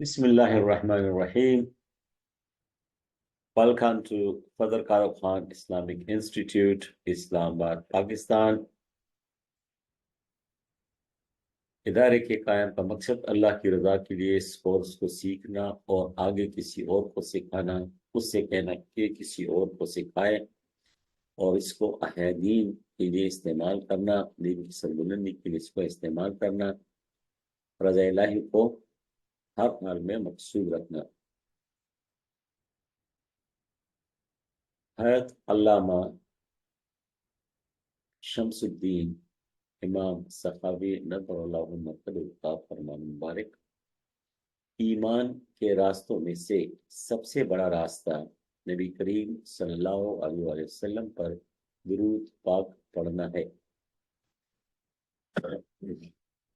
Bismillahirrahmanirrahim. Welcome to Fadl Karo Khan Islamic Institute, Islamabad, Pakistan. इदारे के कायम का मकसद अल्लाह की रजा के लिए इस कोर्स को सीखना और आगे किसी और को सिखाना, उससे कहना कि किसी और को सिखाए और इसको अहदीन के लिए इस्तेमाल करना, दीन की सरबुलंदी के लिए इसको इस्तेमाल करना, रज़ा इलाही को हर हाल में मकसूद रखना। हज़रत अल्लामा शम्सुद्दीन इमाम सखावी नज़रुल्लाहु मक़दूर का फरमान मुबारक, ईमान के रास्तों में से सबसे बड़ा रास्ता नबी करीम सल्लल्लाहु अलैहि वसल्लम पर दुरूद पाक पढ़ना है।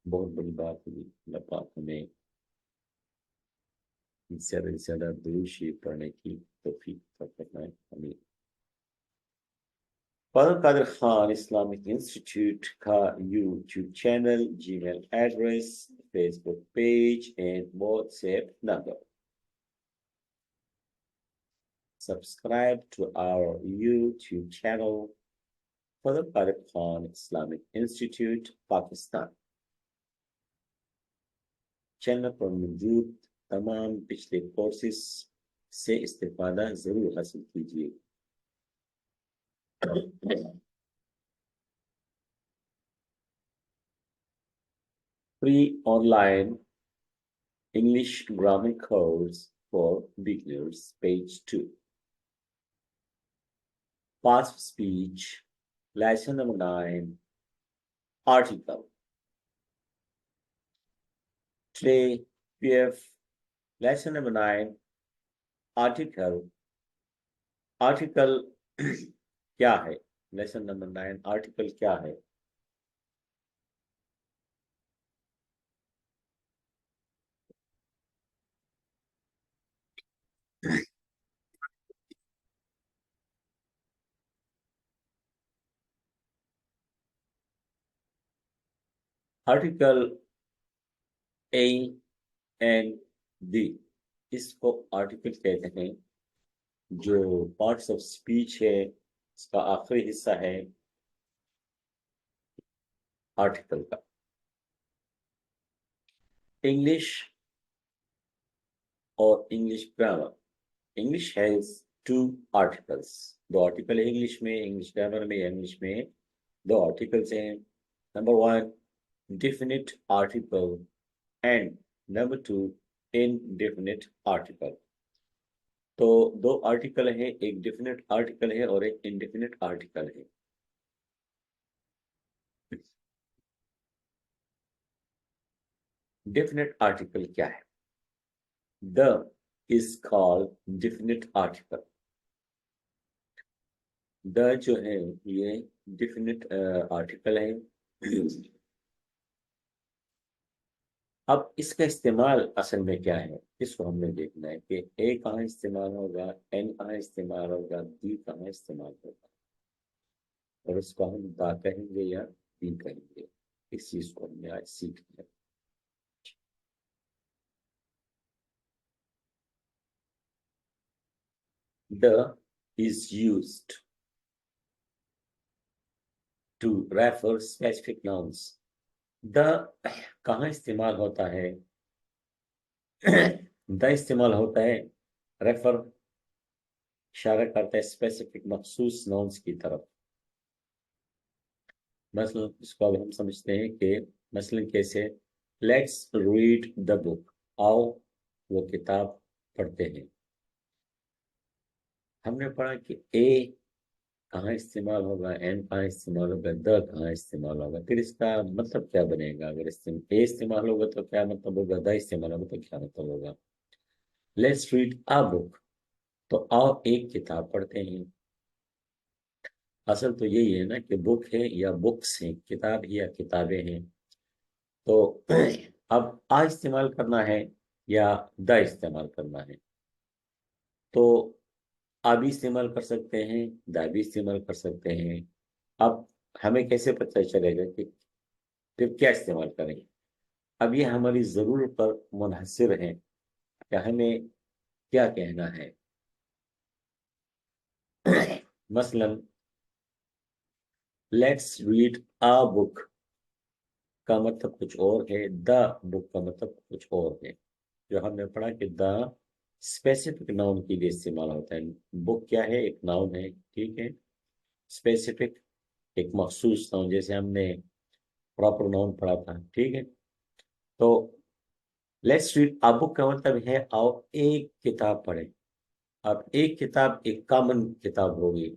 बहुत बड़ी बात है, अल्लाह पाक हमें ज़्यादा से ज़्यादा दुरूद शरीफ पढ़ने की तौफीक अता फरमाए। आमीन। फजल कादिर खान इस्लामिक इंस्टीट्यूट का YouTube channel, Gmail address, Facebook page and WhatsApp number. Subscribe to our YouTube channel, Fadl Kadir Khan Islamic Institute, Pakistan। Channel पर मौजूद तमाम पिछले कोर्सेस से इस्तेफादा जरूर हासिल कीजिए। Free online English grammar course for beginners, page 2. Past speech, lesson number 9, article. Today we have lesson number 9, article. Article क्या है? लेसन नंबर 9, आर्टिकल क्या है? आर्टिकल ए एंड डी, इसको आर्टिकल कहते हैं। जो पार्ट्स ऑफ स्पीच है, इसका आखिरी हिस्सा है आर्टिकल का। इंग्लिश और English grammar. English has 2 articles. 2 article है इंग्लिश में। इंग्लिश ग्रामर में, इंग्लिश में 2 आर्टिकल्स हैं। Number 1 definite article and number 2 indefinite article। तो 2 आर्टिकल है, एक डेफिनेट आर्टिकल है और एक इनडेफिनेट आर्टिकल है। डेफिनेट आर्टिकल क्या है? The is called definite article. The जो है ये डेफिनेट आर्टिकल है। अब इसका इस्तेमाल असल में क्या है, इसको हमने देखना है कि ए कहाँ इस्तेमाल होगा, एन कहाँ इस्तेमाल होगा, डी कहाँ इस्तेमाल होगा, और इसको हम दा कहेंगे या डी कहेंगे। इस चीज को हमने आज सीखना है। The is used to refer specific nouns. The कहाँ इस्तेमाल होता है? द इस्तेमाल होता है, रेफर इशारा करता है स्पेसिफिक मखसूस नाउन्स की तरफ। मसलन इसको अब हम समझते हैं कि मसलन कैसे, लेट्स रीड द बुक, आओ वो किताब पढ़ते हैं। हमने पढ़ा कि ए कहाँ इस्तेमाल होगा, एन कहाँ इस्तेमाल होगा, द कहाँ इस्तेमाल होगा। फिर इसका मतलब क्या बनेगा? अगर ए इस्तेमाल होगा तो क्या मतलब होगा, द इस्तेमाल होगा तो क्या मतलब होगा। लेट्स रीड अ बुक, तो आओ एक किताब पढ़ते हैं। असल तो यही है ना कि बुक है या बुक्स हैं, किताब या किताबें हैं। तो अब आ इस्तेमाल करना है या द इस्तेमाल करना है। तो आ भी इस्तेमाल कर सकते हैं, दा भी इस्तेमाल कर सकते हैं। अब हमें कैसे पता चलेगा कि फिर क्या इस्तेमाल करेंगे? अब ये हमारी जरूरत पर मुनहसर है कि हमें क्या कहना है। मसलन, लेट्स रीड अ बुक का मतलब कुछ और है, द बुक का मतलब कुछ और है। जो हमने पढ़ा कि द स्पेसिफिक नाउन के लिए इस्तेमाल होता है। बुक क्या है? एक नाउन है, ठीक है। स्पेसिफिक एक मखसूस नाउन, जैसे हमने प्रॉपर नाउन पढ़ा था, ठीक है। तो लेट्स रीड अ बुक का मतलब है आओ एक किताब पढ़े। अब एक किताब एक कॉमन किताब होगी,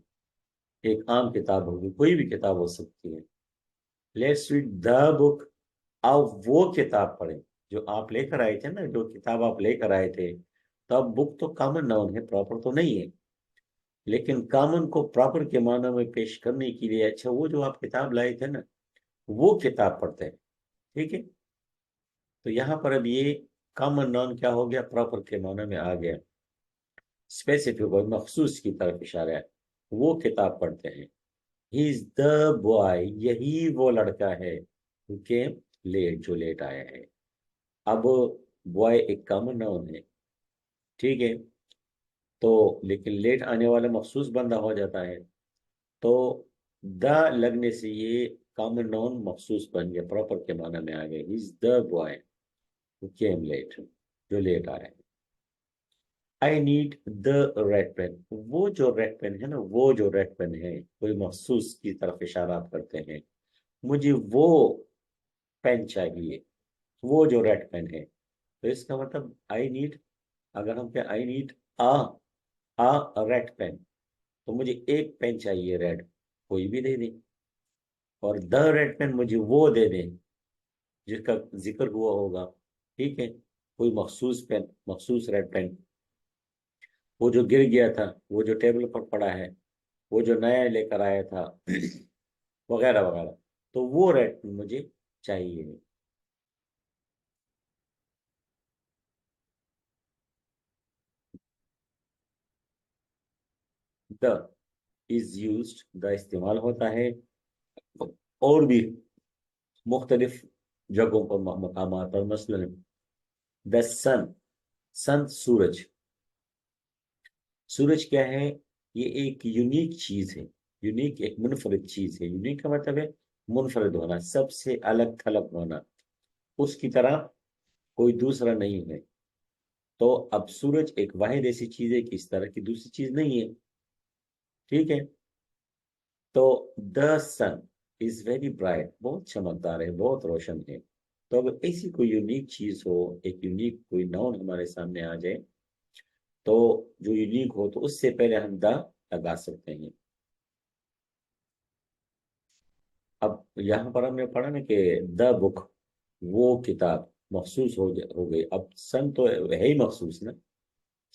एक आम किताब होगी, कोई भी किताब हो सकती है। लेट्स रीड द बुक, आप वो किताब पढ़े जो आप लेकर आए थे ना, जो किताब आप लेकर आए थे। तो अब बुक तो कॉमन नाउन है, प्रॉपर तो नहीं है। लेकिन कॉमन को प्रॉपर के माना में पेश करने के लिए, अच्छा वो जो आप किताब लाए थे ना, वो किताब पढ़ते हैं, ठीक है। तो यहाँ पर अब ये कॉमन नाउन क्या हो गया? प्रॉपर के माना में आ गया। स्पेसिफिक और मखसूस की तरफ इशारा है। वो किताब पढ़ते हैं। ही इज द बॉय, यही वो लड़का है who came लेट, जो लेट आया है। अब बॉय एक कॉमन नाउन है, ठीक है। तो लेकिन लेट आने वाला मखसूस बंदा हो जाता है। तो द लगने से ये कॉमन नाउन मखसूस बन गया, प्रॉपर के माना में आ गया। He is the boy who came late, जो लेट आया है। I need the red pen, वो जो रेड पेन है ना, वो जो रेड पेन है, कोई मखसूस की तरफ इशारा करते हैं। मुझे वो पेन चाहिए, वो जो रेड पेन है। तो इसका मतलब आई नीड, अगर हम क्या, I need a a red pen, तो मुझे एक पेन चाहिए रेड, कोई भी दे दें। और द रेड पेन मुझे वो दे दें जिसका जिक्र हुआ होगा, ठीक है। कोई मखसूस पेन, मखसूस रेड पेन, वो जो गिर गया था, वो जो टेबल पर पड़ा है, वो जो नया लेकर आया था, वगैरह वगैरह। तो वो रेड पेन मुझे चाहिए। द इज यूज्ड, द इस्तेमाल होता है और भी मुख्तलिफ जगहों पर, मकामात पर। मसलन द सन, सन सूरज। सूरज क्या है? ये एक यूनिक चीज है, यूनिक एक मुनफरद चीज है। यूनिक का मतलब है मुनफरद होना, सबसे अलग थलग होना, उसकी तरह कोई दूसरा नहीं है। तो अब सूरज एक वाहिद ऐसी चीज है कि इस तरह की दूसरी चीज नहीं है, ठीक है। तो the sun is very bright, बहुत चमकदार है, बहुत रोशन है। तो अगर ऐसी कोई यूनिक चीज हो, एक यूनिक कोई नाउन हमारे सामने आ जाए, तो जो यूनिक हो तो उससे पहले हम द लगा सकते हैं। अब यहाँ पर हमने पढ़ा ना कि द बुक, वो किताब मखसूस हो गई। अब सन तो है ही मखसूस ना,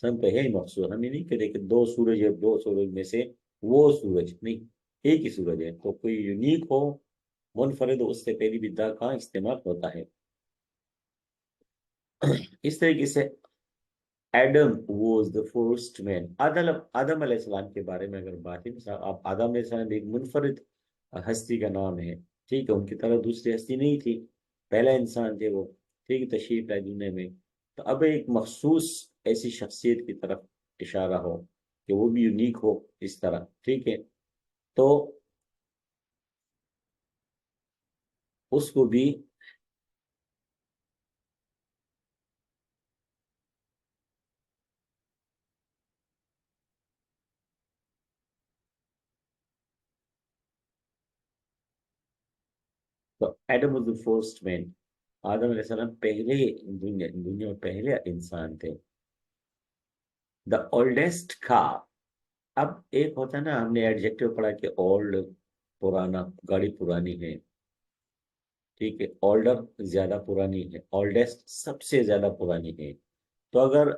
सन तो है ही मखसूस। हम ये नहीं कहते कि दो सूरज है, दो सूरज में से वो सूरज नहीं, एक ही सूरज है। तो कोई यूनिक हो, मुनफरिद हो, उससे पहली भी द का इस्तेमाल होता है। इस तरीके से Adam was the first man. आदम आदम अलैहिस्सलाम के बारे में अगर बात है, आप आदम अलैहिस्सलाम एक मुनफरिद हस्ती का नाम है, ठीक है। उनकी तरह दूसरी हस्ती नहीं थी, पहला इंसान थे वो, ठीक है, तशरीफ लाए दुनिया में। तो अब एक मखसूस ऐसी शख्सियत की तरफ इशारा हो कि वो भी यूनिक हो इस तरह, ठीक है। तो उसको भी तो Adam was the first man, आदम अलैहिस्सलाम पहले दुनिया में पहले इंसान थे। द ओल्डेस्ट का, अब एक होता है ना, हमने एडजेक्टिव पढ़ा कि ओल्ड, पुराना, गाड़ी पुरानी है, ठीक है। ओल्डर ज्यादा पुरानी है, ओल्डेस्ट सबसे ज्यादा पुरानी है। तो अगर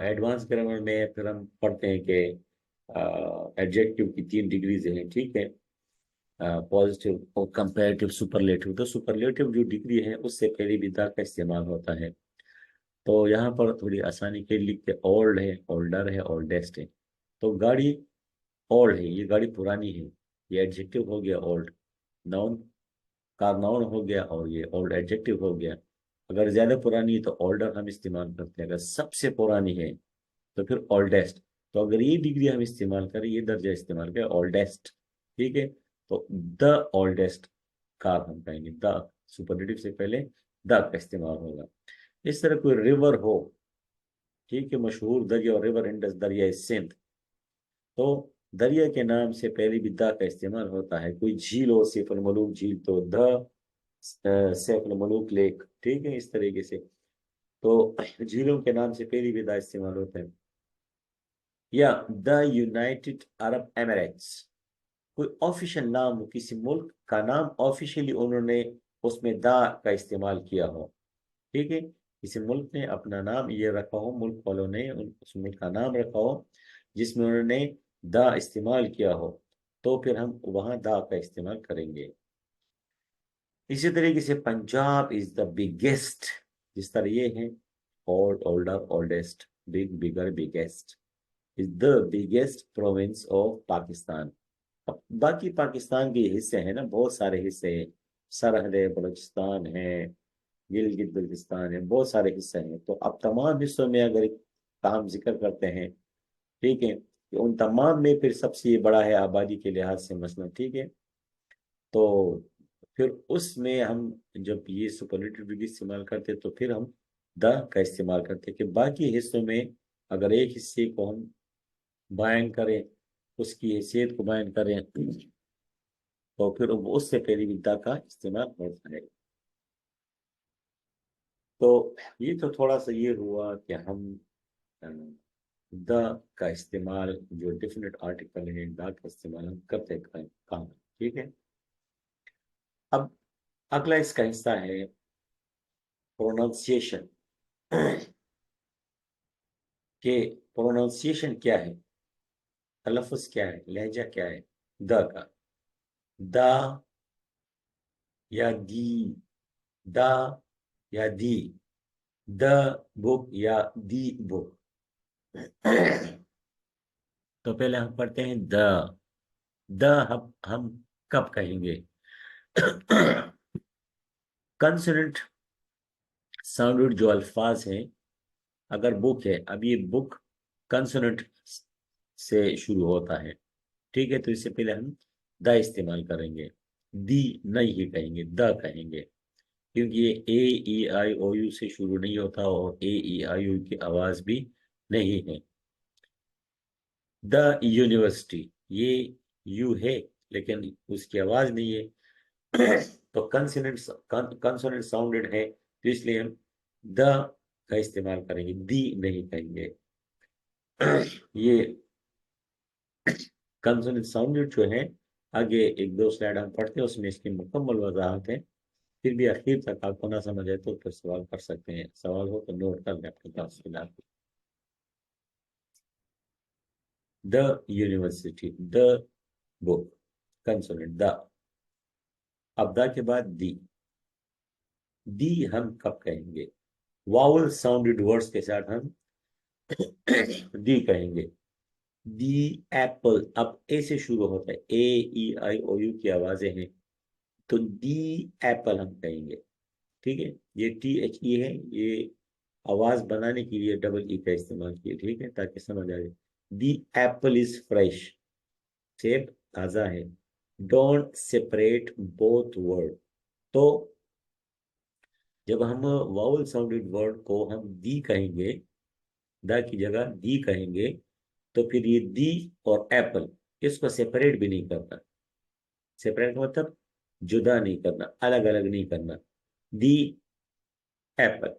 एडवांस ग्रामर में फिर हम पढ़ते हैं कि एडजेक्टिव की 3 डिग्रीज हैं, ठीक है। पॉजिटिव और कंपैरेटिव, सुपरलेटिव। तो सुपरलेटिव जो डिग्री है उससे पहले विदा का इस्तेमाल होता है। तो यहाँ पर थोड़ी आसानी के लिए लिख के ओल्ड है, ओल्डर है, ओल्डेस्ट है। तो गाड़ी ओल्ड है, ये गाड़ी पुरानी है। ये एडजेक्टिव हो गया ओल्ड, नाउन का नाउन हो गया, और ये ओल्ड एडजेक्टिव हो गया। अगर ज्यादा पुरानी है तो ओल्डर हम इस्तेमाल करते हैं, अगर सबसे पुरानी है तो फिर ओल्डेस्ट। तो अगर ये डिग्री हम इस्तेमाल करें, ये दर्जा इस्तेमाल करें, ओल्डेस्ट, ठीक है, तो द ओल्डेस्ट कार हम कहेंगे, द सुपरलेटिव से पहले द का इस्तेमाल होगा। इस तरह कोई रिवर हो, ठीक है, मशहूर दरिया, रिवर इंडस, दरिया सिंध, तो दरिया के नाम से पहले भी द का इस्तेमाल होता है। कोई झील हो, सैफ अल मलूक झील, तो द सैफ अल मलूक लेक, ठीक है, इस तरीके से। तो झीलों के नाम से पहले भी द इस्तेमाल होता है। या द यूनाइटेड अरब एमिरेट्स, कोई ऑफिशियल नाम हो, किसी मुल्क का नाम ऑफिशियली उन्होंने उसमें द का इस्तेमाल किया हो, ठीक है, किसी मुल्क ने अपना नाम ये रखा हो, मुल्क वालों ने उस मुल्क का नाम रखा हो जिसमें उन्होंने द इस्तेमाल किया हो, तो फिर हम वहां द का इस्तेमाल करेंगे। इसी तरीके से पंजाब इज द बिगेस्ट, जिस तरह ये है, old, older, oldest, big, bigger, biggest, is the biggest province of Pakistan. अब बाकी पाकिस्तान के हिस्से हैं ना, बहुत सारे हिस्से हैं, सरहद है, बलूचिस्तान है, गिलगित बल्तिस्तान है, बहुत सारे हिस्से हैं। तो अब तमाम हिस्सों में अगर का हम जिक्र करते हैं, ठीक है, कि उन तमाम में फिर सबसे ये बड़ा है आबादी के लिहाज से मसला, ठीक है, तो फिर उसमें हम जब ये सुपरलेटिव डिग्री इस्तेमाल करते हैं तो फिर हम द का इस्तेमाल करते हैं, कि बाकी हिस्सों में अगर एक हिस्से को हम बयान करें, उसकी हैसियत को बयान करें, तो फिर उससे पहले भी द का इस्तेमाल होता है। तो ये तो थोड़ा सा ये हुआ कि हम द का इस्तेमाल, जो डेफिनेट आर्टिकल है, द का इस्तेमाल हम करते हैं कहाँ, ठीक है। अब अगला इसका हिस्सा है प्रोनाउंसिएशन, के प्रोनाउंसिएशन क्या है, तलफ़ुज़ क्या है, लहजा क्या है द का। द या दी, द या दी, द बुक या दी बुक। तो पहले हम पढ़ते हैं द हम कब कहेंगे? कंसोनेंट साउंडेड जो अल्फाज हैं, अगर बुक है, अब ये बुक कंसोनेंट से शुरू होता है, ठीक है, तो इससे पहले हम द इस्तेमाल करेंगे, दी नहीं ही कहेंगे, द कहेंगे, क्योंकि ये ए ई आई ओ यू से शुरू नहीं होता और ए ई आई यू की आवाज भी नहीं है। द यूनिवर्सिटी, ये यू है लेकिन उसकी आवाज नहीं है। तो कंसोनेंट, कंसोनेंट साउंडेड है, तो इसलिए हम द का इस्तेमाल करेंगे, दी नहीं कहेंगे। ये कंसोनेंट साउंडेड जो है, आगे एक दो स्लाइड हम पढ़ते हैं, उसमें इसकी मुकम्मल वजाहत है। फिर भी आखिर तक आपको ना समझ आए तो फिर सवाल कर सकते हैं, सवाल हो तो नोट कर लें अपने पास फिलहाल। The university, the book, consonant the. अब द के बाद दी हम कब कहेंगे? वावल साउंडेड वर्ड्स के साथ हम दी कहेंगे। दी एप्पल, अब ए से शुरू होता है, ए ई आई ओ यू की आवाजें हैं, तो दी एप्पल हम कहेंगे, ठीक है। ये टी एच ई है, ये आवाज बनाने के लिए डबल ई का इस्तेमाल किया, ठीक है, ताकि समझ आ जाए। दी एप्पल इज फ्रेश, सेब ताजा है। डोंट सेपरेट बोथ वर्ड, तो जब हम वाउल साउंडेड वर्ड को हम दी कहेंगे, द की जगह दी कहेंगे, तो फिर ये दी और एप्पल, इसको सेपरेट भी नहीं करना। सेपरेट मतलब जुदा नहीं करना, अलग अलग नहीं करना। दी एप्पल,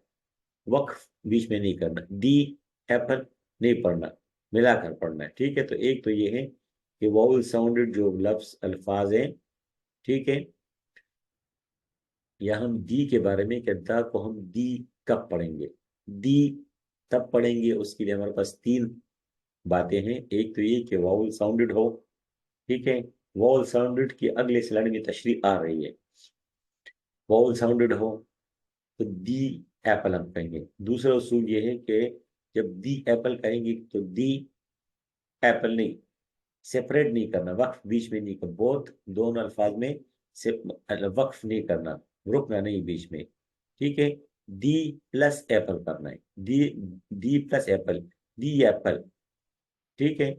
वक्फ बीच में नहीं करना, दी एप्पल नहीं पढ़ना, मिलाकर पढ़ना है, ठीक है। तो एक तो ये है कि वाउल साउंडेड जो लफ्ज अल्फाज हैं, ठीक है, या हम दी के बारे में, कि दा को हम दी कब पढ़ेंगे, दी तब पढ़ेंगे, उसके लिए हमारे पास तीन बातें हैं। एक तो ये कि वाउल साउंडेड हो, ठीक है, वाउल साउंडेड की अगले स्लाइड में तशरीह आ रही है। वाउल साउंडेड हो तो दी एप्पल हम कहेंगे। दूसरा उसूल ये है कि जब दी एप्पल कहेंगे तो दी एप्पल नहीं, सेपरेट नहीं करना, वक्फ बीच में नहीं करना, बोथ दोनों अल्फाज में से वक्फ नहीं करना, रुकना नहीं बीच में, ठीक है। दी प्लस एप्पल करना है, दी प्लस एप्पल, दी एप्पल, ठीक है।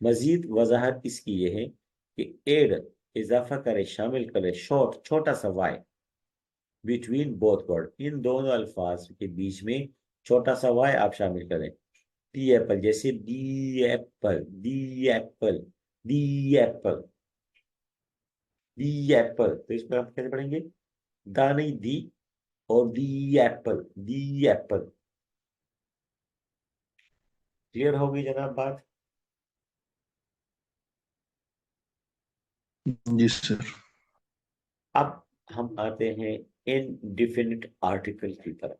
मजीद वजाहत इसकी ये है कि एड इजाफा करे, शामिल करे, शॉर्ट छोटा सा वाई बिटवीन बोथ वर्ड, इन दोनों अल्फाज के बीच में छोटा सा वाई आप शामिल करें। दी एप्पल, जैसे दी एप्पल, दी एप्पल, दी एप्पल, दी एप्पल, तो इस पर आप कैसे पढ़ेंगे, दा नहीं दी, और दी एप्पल, दी एप्पल। क्लियर होगी जनाब बात? जी सर। अब हम आते हैं इनडिफिनिट आर्टिकल की तरफ।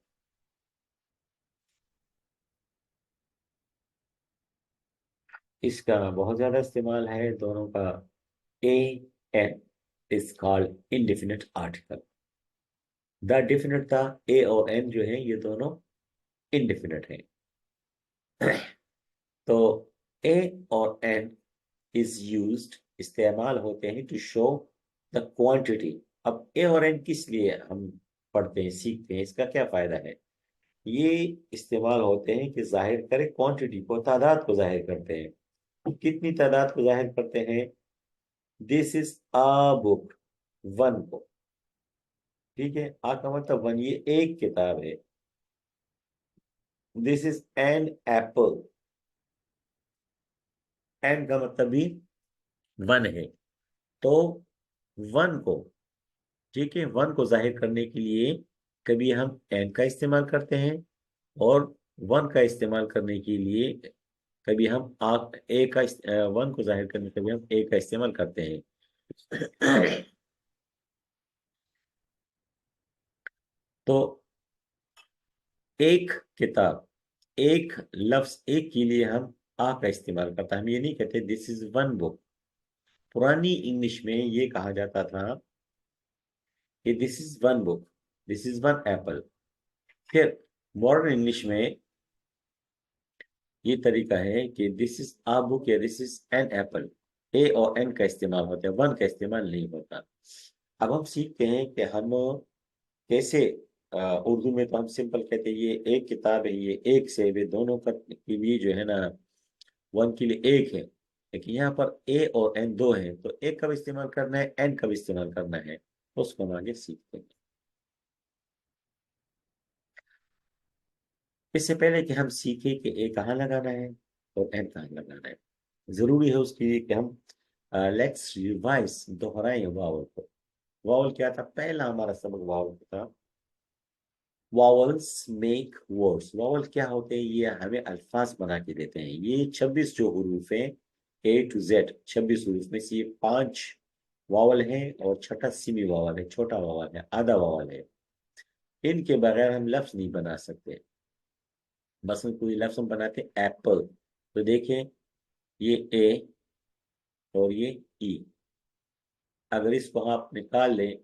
इसका बहुत ज्यादा इस्तेमाल है दोनों का। A an is called indefinite article. The definite था, ए और एन जो है ये दोनों इनडिफिनिट है। तो ए और एन इज यूज्ड, इस्तेमाल होते हैं टू शो द क्वांटिटी। अब ए और एन किस लिए हम पढ़ते हैं, सीखते हैं, इसका क्या फायदा है? ये इस्तेमाल होते हैं कि जाहिर करें क्वांटिटी को, तादाद को जाहिर करते हैं। कितनी तादाद को जाहिर करते हैं? This is a book, one को, ठीक है। आ का मतलब वन, ये एक किताब है। This is an apple, an का मतलब भी वन है। तो वन को, ठीक है, वन को जाहिर करने के लिए कभी हम एन का इस्तेमाल करते हैं, और वन का इस्तेमाल करने के लिए कभी हम वन को जाहिर करने के लिए हम ए का इस्तेमाल करते हैं। तो एक किताब, एक लफ्ज, एक के लिए हम आ का इस्तेमाल करते हैं, हम ये नहीं कहते दिस इज वन बुक। पुरानी इंग्लिश में ये कहा जाता था कि this is one book, this is one Apple. फिर मॉडर्न इंग्लिश में ये तरीका है कि दिस इज आ बुक या दिस इज एन एप्पल। ए और एन का इस्तेमाल होता है, वन का इस्तेमाल नहीं होता। अब हम सीखते हैं कि हम कैसे, उर्दू में तो हम सिंपल कहते हैं ये एक किताब है, ये एक से, वे दोनों का के लिए जो है ना, वन के लिए एक है। लेकिन यहाँ पर ए और एन दो हैं, तो एक का भी इस्तेमाल करना है, एन का भी इस्तेमाल करना है, तो उसको हम आगे सीखते हैं। इससे पहले कि हम सीखें कि ए कहाँ लगाना है और एन कहाँ लगाना है, जरूरी है उसके लिए कि हम लेट्स रिवाइज, दोहराएं वावल को। वावल क्या था? पहला हमारा सबक वावल था। Vowels make words. वावल क्या होते हैं? ये हमें अल्फाज बना के देते हैं। ये 26 जो हरूफ हैं, ए टू जेड 26 हरूफ में से ये 5 वावल हैं, और छठा सिमी वावल है, छोटा वावल है, आधा वावल है। इनके बगैर हम लफ्ज नहीं बना सकते। बस हम कोई लफ्ज हम बनाते एप्पल, तो देखें, ये ए और ये ई, अगर इसको आप निकाल लें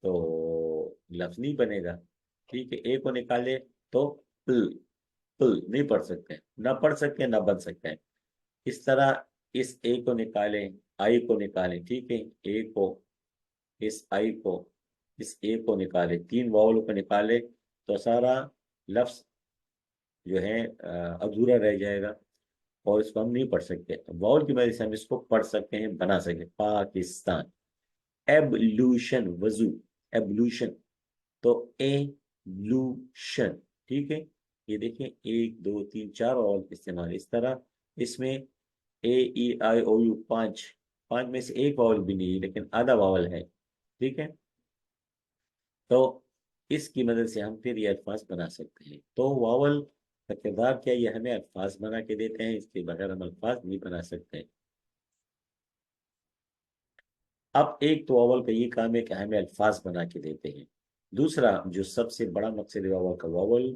तो लफ्ज नहीं बनेगा, ठीक है। ए को निकाले तो प्ल, प्ल नहीं पढ़ सकते, ना पढ़ सकते ना बन सकते हैं। इस तरह इस ए को निकालें, आई को निकालें, ठीक है, ए को, इस आई को, इस ए को निकालें, तीन वावल को निकाले, तो सारा लफ्ज जो है अधूरा रह जाएगा, और इसको हम नहीं पढ़ सकते। वावल की वजह से हम इसको पढ़ सकते हैं, बना सकते हैं। पाकिस्तान, एवल्यूशन, वजू, एवल्यूशन, तो एवल्यूशन, ठीक है। ये देखें, एक दो तीन चार और इस्तेमाल इस तरह। इसमें ए ई आई ओ यू, पांच, पांच में से एक वावल भी नहीं है, लेकिन आधा वावल है, ठीक है। तो इसकी मदद से हम फिर ये अल्फाज बना सकते हैं। तो वावल का किरदार क्या, ये हमें अल्फाज बना के देते हैं, इसके बगैर हम अल्फाज नहीं बना सकते। अब एक तो वावल का ये काम है कि हमें अल्फाज बना के देते हैं। दूसरा जो सबसे बड़ा मकसद है वावल का, वावल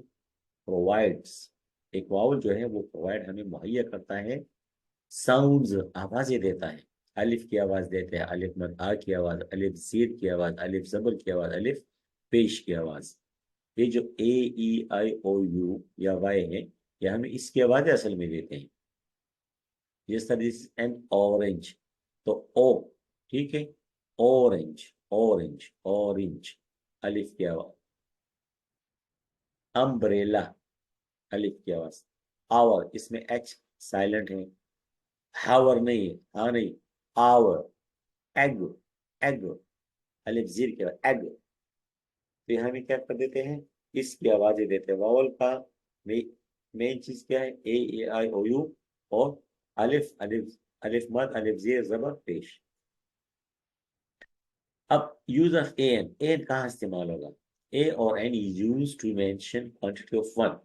प्रोवाइड्स, एक वावल जो है वो प्रोवाइड हमें मुहैया करता है साउंड्स, आवाजें देता है। अलिफ की आवाज देते हैं, अलिफ मद आ की आवाज, अलिफ जीर की आवाज, अलिफ जबर की आवाज, अलिफ पेश की आवाज। ये जो ए ई आई ओ यू या वाई है, ये हमें इसकी आवाजें असल में देते हैं। जिस तरह दिस एन ऑरेंज, तो ओ, ठीक है, ऑरेंज, ऑरेंज, ऑरेंज, अलिफ की आवाज। अम्ब्रेला, अलिफ की आवाज। आवर, इसमें एच साइलेंट है, हावर नहीं है, हाँ नहीं, आवर। एग, एग, अलिफ जीर के बाद एग। तो यहाँ में क्या कर देते हैं, इसकी आवाजें देते हैं। वावल का मेन चीज क्या है, ए आई ओ यू, और अलिफ, अलिफ, अलिफ मद, अलिफ जीर जबर पेश। अब यूज ऑफ एन, एन कहाँ इस्तेमाल होगा, ए और an use to mention quantity of one,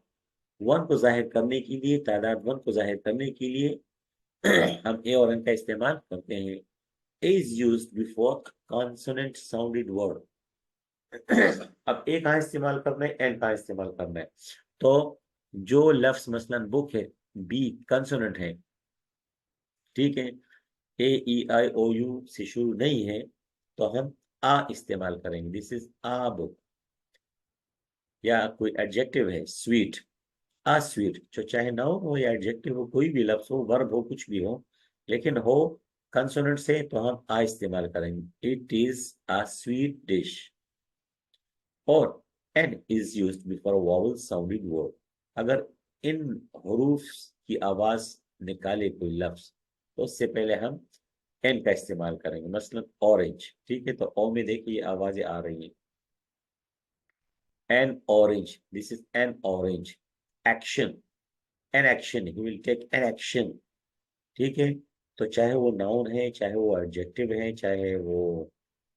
one को जाहिर करने के लिए, तादाद वन को जाहिर करने के लिए हम ए और एन का इस्तेमाल करते हैं। A is use before consonant sounded word. अब ए कहाँ इस्तेमाल करना है, एन कहाँ इस्तेमाल करना है। तो जो लफ्ज मसलन बुक है, बी कंसोनेंट है, ठीक है, ए ई आई ओ यू से शुरू नहीं है, तो हम आ इस्तेमाल करेंगे, दिस इज आ बुक। या कोई एडजेक्टिव है स्वीट, आ स्वीट, जो चाहे नाउन हो या एडजेक्टिव हो, कोई भी लफ्ज हो, वर्ब हो, कुछ भी हो, लेकिन हो कंसोनेंट से, तो हम आ इस्तेमाल करेंगे, it is a sweet dish. और an is used before vowel sounded word. अगर इन हरूफ की आवाज निकाले कोई लफ्ज, तो उससे पहले हम एन का इस्तेमाल करेंगे, मसलन ऑरेंज, ठीक है, तो ओ में देखिए ये आवाजें आ रही हैं, an orange, this is an orange. Action, an action, he will take an action, ठीक है। तो चाहे वो नाउन है, चाहे वो एडजेक्टिव है, चाहे वो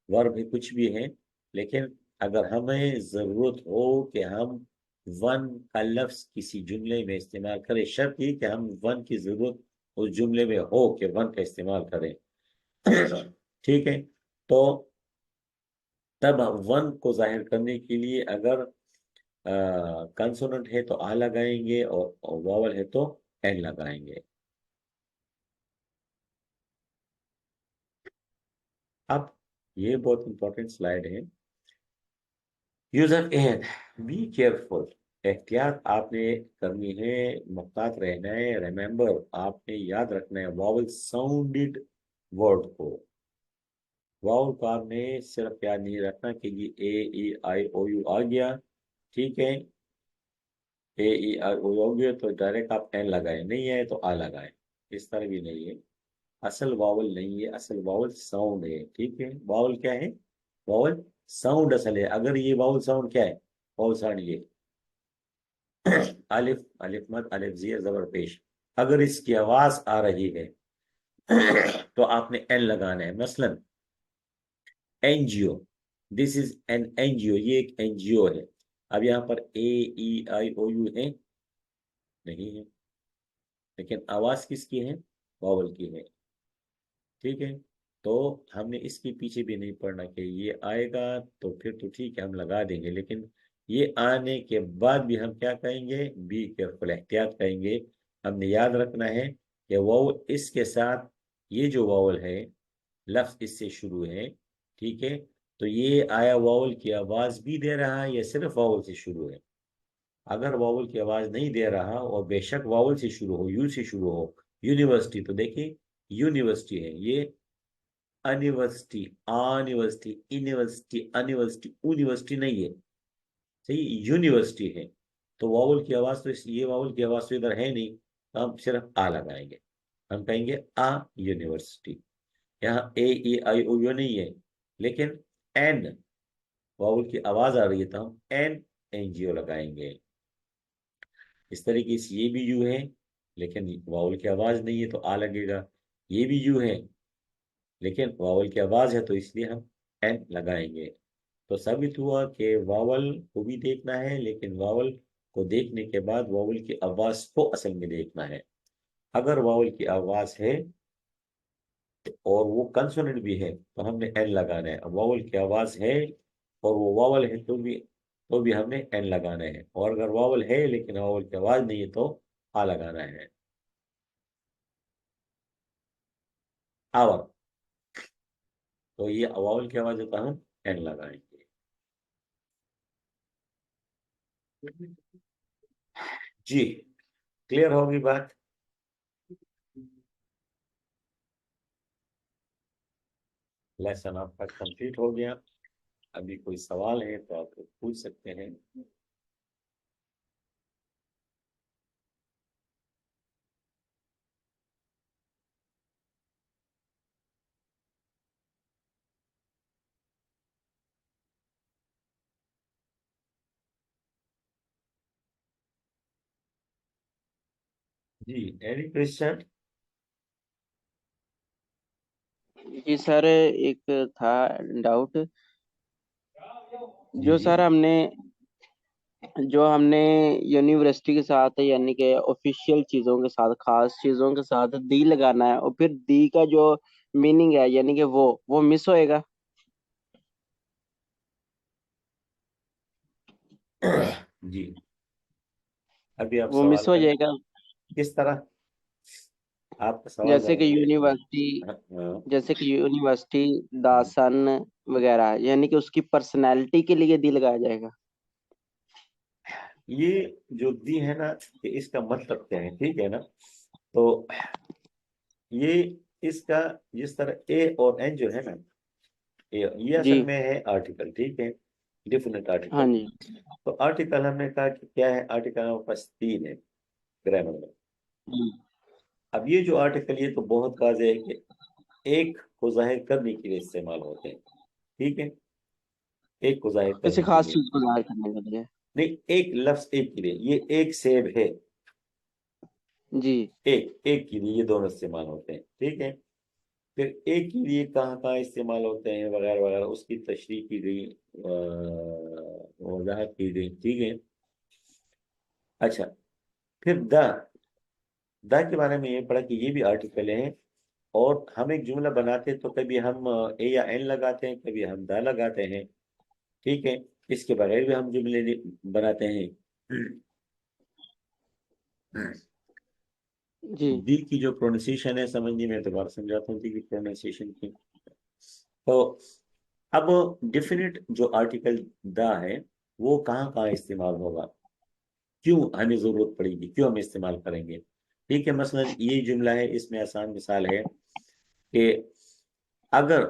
वर्ब है, कुछ भी है, लेकिन अगर हमें जरूरत हो कि हम वन का लफ्ज किसी जुमले में इस्तेमाल करें, शर्त ये कि हम वन की जरूरत उस जुमले में हो कि वन का इस्तेमाल करें, ठीक है। तो तब वन को जाहिर करने के लिए अगर कंसोनेंट है तो आ लगाएंगे, और वावल है तो एन लगाएंगे। अब ये बहुत इंपॉर्टेंट स्लाइड है, यूजर एन, बी केयरफुल, एहतियात आपने करनी है, मुहतात रहना है, रिमेंबर आपने याद रखना है वावल साउंडेड वर्ड को। वावल को आपने सिर्फ याद नहीं रखना कि ये ए ई आई ओ यू आ गया, ठीक है, ए ई आई ओ यू आ गया तो डायरेक्ट आप एन लगाए, नहीं है तो आ लगाए, इस तरह भी नहीं है। असल वावल नहीं है, असल वावल साउंड है, ठीक है। वावल क्या है, वावल साउंड असल है। अगर ये वावल साउंड क्या है, वावल साउंड ये अलिफ, अलिफ मद, अलिफ जीर जबर पेश, अगर इसकी आवाज आ रही है तो आपने एन लगाना है, मसलन NGO, this is an NGO, ये एक एनजीओ है। अब यहाँ पर ए ई आई ओ यू है, नहीं है, लेकिन आवाज किसकी है, वावल की है, ठीक है। तो हमने इसके पीछे भी नहीं पड़ना कि ये आएगा तो फिर तो ठीक है हम लगा देंगे, लेकिन ये आने के बाद भी हम क्या कहेंगे, बी केयरफुल, एहतियात कहेंगे। हमने याद रखना है कि वावल इसके साथ, ये जो वावल है, लफ्ज इससे शुरू है, ठीक है। तो ये आया वावल की आवाज भी दे रहा है या सिर्फ वावल से शुरू है। अगर वावल की आवाज नहीं दे रहा और बेशक वावल से शुरू हो, यू से शुरू हो, यूनिवर्सिटी, तो देखिए यूनिवर्सिटी है, ये अनिवर्सिटी, अनिवर्सिटी, यूनिवर्सिटी, अनिवर्सिटी, यूनिवर्सिटी नहीं है, सही, यूनिवर्सिटी है। तो वावल की आवाज तो ये वावल की आवाज तो इधर है नहीं, तो हम सिर्फ आ लगाएंगे, हम कहेंगे आ यूनिवर्सिटी। यहाँ ए ई आई ओ यू नहीं है, लेकिन एन वावल की आवाज आ रही है, तो हम एन एनजीओ लगाएंगे। इस तरीके से ये भी यू है, लेकिन वावल की आवाज नहीं है तो आ लगेगा। ये भी यू है, लेकिन वावल की आवाज है, तो इसलिए हम एन लगाएंगे। तो साबित हुआ कि वावल को भी देखना है, लेकिन वावल को देखने के बाद वावल की आवाज को असल में देखना है। अगर वावल की आवाज है और वो कंसोनेंट भी है, तो हमने एन लगाना है। अब वावल की आवाज है और वो वावल है, तो भी हमने एन लगाना है। और अगर वावल है लेकिन वावल की आवाज नहीं है, तो आ लगाना है। आवर, तो ये वावल की आवाज है तो हम एन लगाएंगे। जी, क्लियर होगी बात। लेसन आपका कंप्लीट हो गया। अभी कोई सवाल है तो आप पूछ सकते हैं। जी, एनी क्वेश्चन? जी सर, एक था डाउट। जी जो जी। सर हमने यूनिवर्सिटी के साथ यानी कि ऑफिशियल चीजों के साथ, खास चीजों के साथ दी लगाना है, और फिर दी का जो मीनिंग है यानी कि वो मिस होएगा। जी, अभी आप वो सवाल मिस हो करें जाएगा। किस तरह? आपका सवाल जैसे जरा कि मुझे। यूनिवर्सिटी हाँ, हाँ। जैसे कि यूनिवर्सिटी दासन वगैरह, यानी कि उसकी पर्सनैलिटी के लिए दी लगाया जाएगा। ये जो दी है ना, कि इसका मतलब क्या है, ठीक है ना? तो ये इसका जिस तरह ए और एन जो है ना, ये जी। असल में है आर्टिकल, ठीक है, डिफिनेट हाँ आर्टिकल। जी। तो आर्टिकल हमने कहा कि क्या है, आर्टिकल हमारे पास तीन है ग्रामर में। जी। अब ये जो आर्टिकल, ये तो बहुत वाज़ेह है कि एक को जाहिर करने के लिए इस्तेमाल होते हैं, ठीक है, एक को जाहिर किसी करने के खास लिए। चीज को जाहिर करने के लिए। नहीं, एक लफ्ज एक के लिए, ये एक सेब है, जी। एक एक के लिए ये दोनों इस्तेमाल होते हैं, ठीक है। फिर एक के लिए कहाँ कहाँ इस्तेमाल होते हैं वगैरह वगैरह, उसकी तशरीह की गई, वजाहत की गई, ठीक है। अच्छा, फिर द के बारे में ये पढ़ा कि ये भी आर्टिकल है। और हम एक जुमला बनाते तो कभी हम ए या एन लगाते हैं, कभी हम द लगाते हैं, ठीक है। इसके बगैर भी हम जुमले बनाते हैं। जी। दी की जो प्रोनाउंसिएशन है, समझनी मैं दोबारा समझाता हूँ दी की प्रोनाउंसिएशन की। तो अब डेफिनेट जो आर्टिकल द है, वो कहाँ कहाँ इस्तेमाल होगा, क्यों हमें जरूरत पड़ेगी, क्यों हम इस्तेमाल करेंगे, ठीक है। मसलन ये जुमला है, इसमें आसान मिसाल है कि अगर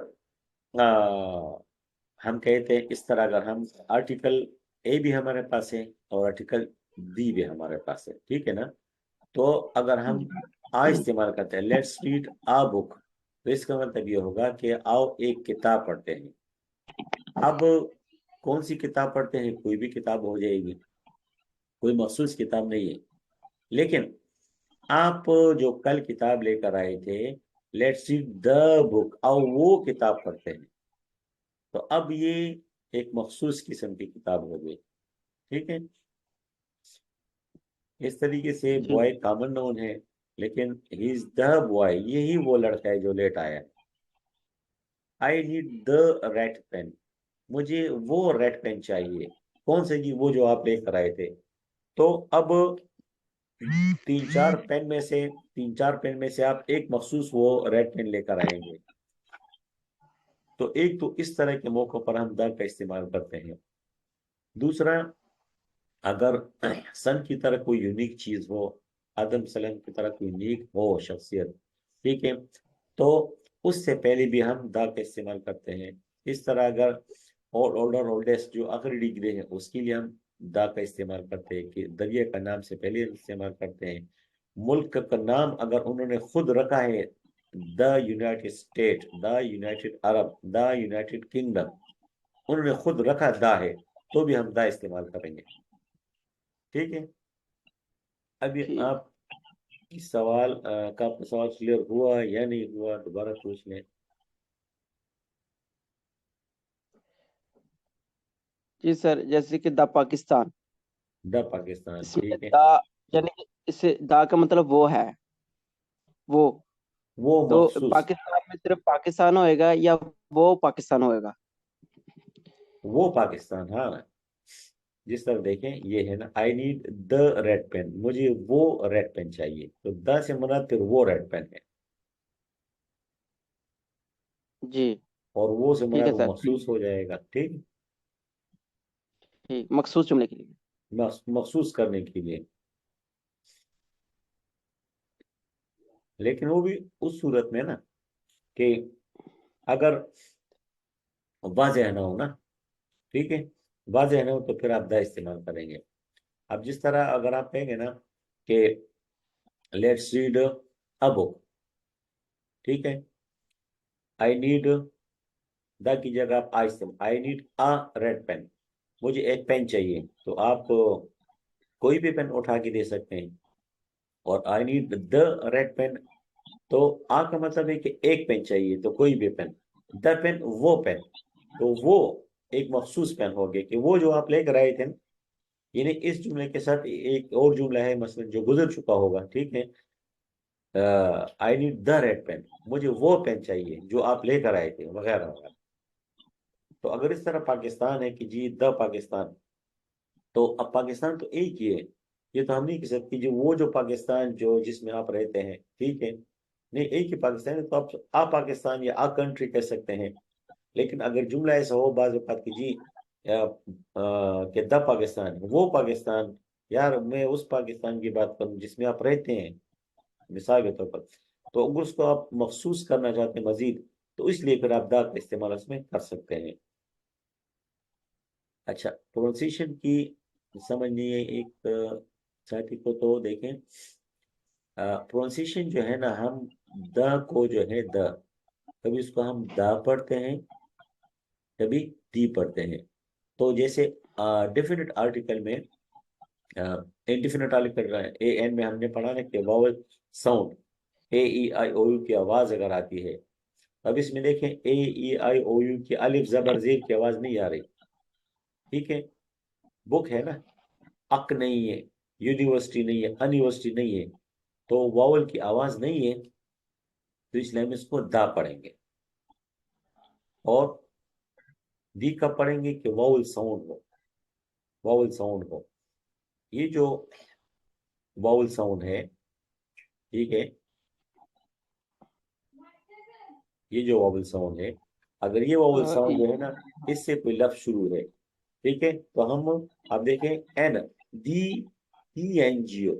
आ, हम कहते हैं इस तरह, अगर हम आर्टिकल ए भी हमारे पास है और आर्टिकल दी भी हमारे पास है, ठीक है ना। तो अगर हम आ इस्तेमाल करते हैं, लेट्स रीड आ बुक, तो इसका मतलब ये होगा कि आओ एक किताब पढ़ते हैं। अब कौन सी किताब पढ़ते हैं, कोई भी किताब हो जाएगी, कोई मखसूस किताब नहीं है। लेकिन आप जो कल किताब लेकर आए थे, लेट्स रीड द बुक, आओ वो किताब पढ़ते हैं। तो अब ये एक मखसूस किस्म की किताब हो गई, ठीक है। इस तरीके से जी। बॉय कॉमन नाउन है, लेकिन ही इज द बॉय, यही वो लड़का है जो लेट आया। I need the red pen, मुझे वो रेड पेन चाहिए। कौन से जी, वो जो आप लेकर आए थे। तो अब तीन चार पेन में से आप एक मखसूस वो रेड पेन लेकर आएंगे। तो एक तो इस तरह के मौकों पर हम द का इस्तेमाल करते हैं। दूसरा, अगर सन की तरह कोई यूनिक चीज हो, आदम सलाम की तरह कोई यूनिक हो शख्सियत, ठीक है, तो उससे पहले भी हम दा का इस्तेमाल करते हैं। इस तरह अगर और ओल्डर ओल्डेस्ट जो आखिरी डिग्री है, उसके लिए हम दा का इस्तेमाल करते हैं, कि दरिया का नाम से पहले इस्तेमाल करते हैं। मुल्क का नाम अगर उन्होंने खुद रखा है, the United state, the United Arab, the United kingdom, उन्होंने खुद रखा दा है, तो भी हम दा इस्तेमाल करेंगे, ठीक है। अभी ठीक। आप इस सवाल का आपका सवाल क्लियर हुआ या नहीं हुआ, दोबारा पूछ लें। जी सर, जैसे कि द पाकिस्तान, द पाकिस्तान, इसमें ठीक है। द यानी कि इससे द का मतलब वो है, वो। वो तो मखसूस, पाकिस्तान में सिर्फ पाकिस्तान होएगा या वो पाकिस्तान होएगा? वो पाकिस्तान, हाँ। जिस तरह देखें, ये है ना, I need the red pen, मुझे वो रेड पेन चाहिए, तो द से मुराद फिर वो रेड पेन है। जी। और वो से ठीक मुराद है वो सर, मखसूस हो जाएगा, ठीक। ठीक, मखसूस जुमले के लिए। मखसूस करने के लिए। लेकिन वो भी उस सूरत में ना, कि अगर वाज़ेह ना हो ना, ठीक है, वाज़ेह ना हो तो फिर आप द इस्तेमाल करेंगे। अब जिस तरह अगर आप कहेंगे ना कि लेट्स रीड अ बुक, ठीक है, आई नीड, द की जगह आप I need a red pen, मुझे एक पेन चाहिए, तो आप कोई भी पेन उठा के दे सकते हैं। और I need the red pen, तो आ का मतलब है कि एक पेन चाहिए, तो कोई भी पेन, द पेन वो पेन, तो वो एक मखसूस पेन हो गया कि वो जो आप लेकर आए थे। यानी इस जुमले के साथ एक और जुमला है मसलन जो गुजर चुका होगा, ठीक है, I need the red pen, मुझे वो पेन चाहिए जो आप लेकर आए थे, वगैरह वगैरह। तो अगर इस तरह पाकिस्तान है कि जी द पाकिस्तान, तो अब पाकिस्तान तो एक ही है, ये तो हम नहीं कह सकते जो वो जो पाकिस्तान जो जिसमें आप रहते हैं, ठीक है, नहीं एक ही पाकिस्तान है, तो आप आ पाकिस्तान या आ कंट्री कह सकते हैं। लेकिन अगर जुमला ऐसा हो बाज औक़ात की जी कि द पाकिस्तान, वो पाकिस्तान, यार मैं उस पाकिस्तान की बात करूं जिसमें आप रहते हैं, मिसाल के तौर पर, तो अगर उसको आप मखसूस करना चाहते हैं मजीद, तो इसलिए फिर आप द का इस्तेमाल उसमें कर सकते हैं। अच्छा, प्रोनाउंसिएशन की समझनी है एक साथी को, तो देखें प्रोनाउंसिएशन जो है ना, हम द को जो है द, कभी उसको हम द पढ़ते हैं, कभी दी पढ़ते हैं। तो जैसे डेफिनेट आर्टिकल में, इंडेफिनेट आर्टिकल ए एन में हमने पढ़ा ना कि vowel sound, A E I O U की आवाज अगर आती है, अब इसमें देखें ए ई आई ओ यू की अलिफ जबर जेर की आवाज नहीं आ रही, ठीक है, बुक है ना, अक नहीं है, यूनिवर्सिटी नहीं है, अनयूनिवर्सिटी नहीं है, तो वावल की आवाज नहीं है, तो इसलिए हम इसको दा पढ़ेंगे। और दी कब पढ़ेंगे कि वावल साउंड हो, वावल साउंड हो। ये जो वावल साउंड है, ठीक है, ये जो वावल साउंड है, अगर ये वावल साउंड जो है ना, इससे कोई लफ्ज शुरू है, ठीक है, तो हम, आप देखें एन, दी, ई एन जी ओ,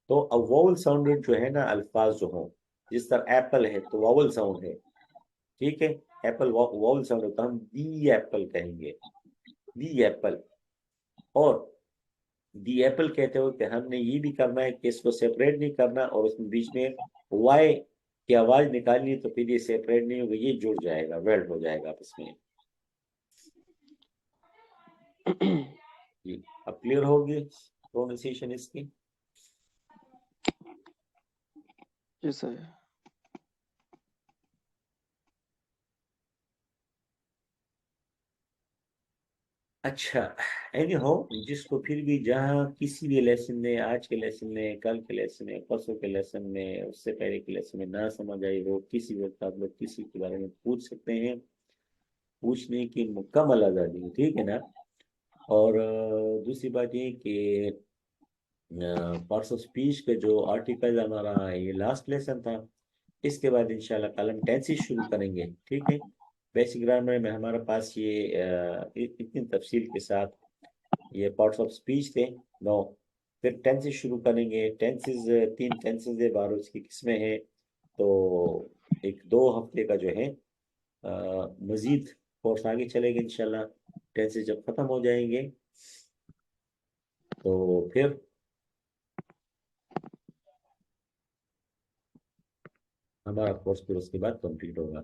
तो अब वावल साउंडेड जो है ना अल्फाज जो हो, जिस तरह एप्पल है तो वावल साउंड है, ठीक है, एप्पल वावल साउंड है, तो हम दी एप्पल कहेंगे, दी एप्पल। और दी एप्पल कहते हो कि हमने ये भी करना है कि इसको सेपरेट नहीं करना, और उसमें बीच में वाई की आवाज निकालनी है, तो फिर ये सेपरेट नहीं होगा, ये जुड़ जाएगा, वेल्ड हो जाएगा आपस में। जी, अब क्लियर होगी प्रोनाउंसिएशन इसकी। जी सर। अच्छा, एनी हो, जिसको फिर भी जहाँ किसी भी लेसन में, आज के लेसन में, कल के लेसन में, परसों के लेसन में, उससे पहले के लेसन में ना समझ आई हो, किसी वक्त आप लोग किसी के बारे में पूछ सकते हैं, पूछने की मुकम्मल आज़ादी है, ठीक है ना। और दूसरी बात ये कि पार्ट्स ऑफ स्पीच के जो आर्टिकल हमारा ये लास्ट लेसन था, इसके बाद इंशाल्लाह कल हम टेंसेस शुरू करेंगे, ठीक है। बेसिक ग्रामर में हमारे पास ये इतनी तफसील के साथ ये पार्ट्स ऑफ स्पीच थे, नो, फिर टेंसेस शुरू करेंगे, टेंसेस, तीन टेंसेस है, 12 उसकी किस्में हैं, तो एक 2 हफ्ते का जो है मजीद कोर्स आगे चलेगा इंशाल्लाह। टेंसेस जब खत्म हो जाएंगे, तो फिर हमारा कोर्स फिर उसके बाद कंप्लीट होगा।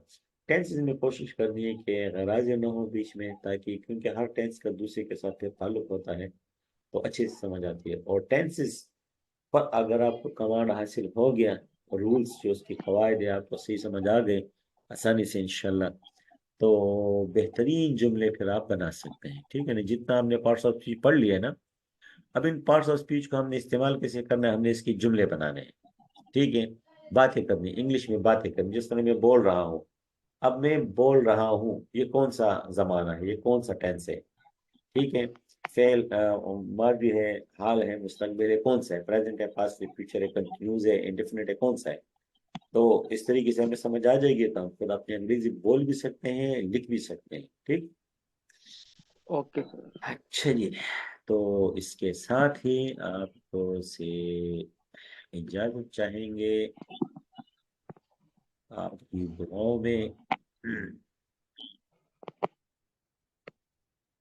टेंसेस में कोशिश करनी है कि गराज ना हो बीच में, ताकि क्योंकि हर टेंस का दूसरे के साथ फिर ताल्लुक होता है, तो अच्छे से समझ आती है। और टेंसेस पर अगर आपको कमांड हासिल हो गया, और रूल्स जो उसकी कवायद है आपको सही समझ आ गए आसानी से इंशाल्लाह, तो बेहतरीन जुमले फिर आप बना सकते हैं, ठीक है ना। जितना हमने पार्ट्स ऑफ स्पीच पढ़ लिया है ना, अब इन पार्ट्स ऑफ स्पीच को हमने इस्तेमाल कैसे करना है, हमने इसके जुमले बनाने हैं, ठीक है, बातें करनी, इंग्लिश में बातें करनी, जिस तरह मैं बोल रहा हूँ, अब मैं बोल रहा हूँ, ये कौन सा जमाना है, ये कौन सा टेंस है, ठीक है, फेल, माजी है, हाल है, मुस्तकबिल है, कौन सा है, प्रेजेंट है, पास्ट है, फ्यूचर है, कंटिन्यूज है, इंडेफिनिट है, कौन सा है। तो इस तरीके से हमें समझ आ जाएगी, तो हम खुद अपनी अंग्रेजी बोल भी सकते हैं, लिख भी सकते हैं, ठीक। Okay sir. अच्छा जी, तो इसके साथ ही आपको से इजाजत चाहेंगे आपकी दुआओं में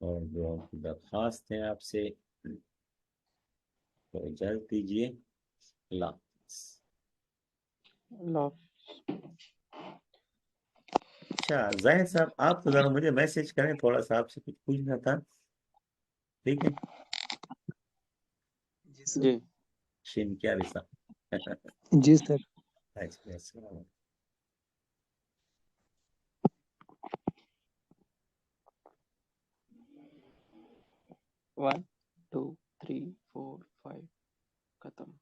और दुआओं की दरख्वास्त है आपसे। तो इजाजत दीजिए। अल्लाह हाफ़िज़। लव। अच्छा जाहिद साहब, आप तो जरा मुझे मैसेज करें, थोड़ा सा आपसे कुछ पूछना था। ठीक है। जी सर। जी शिन क्या लिसा जी सर। अच्छा अच्छा। 1 2 3 4 5 खत्म।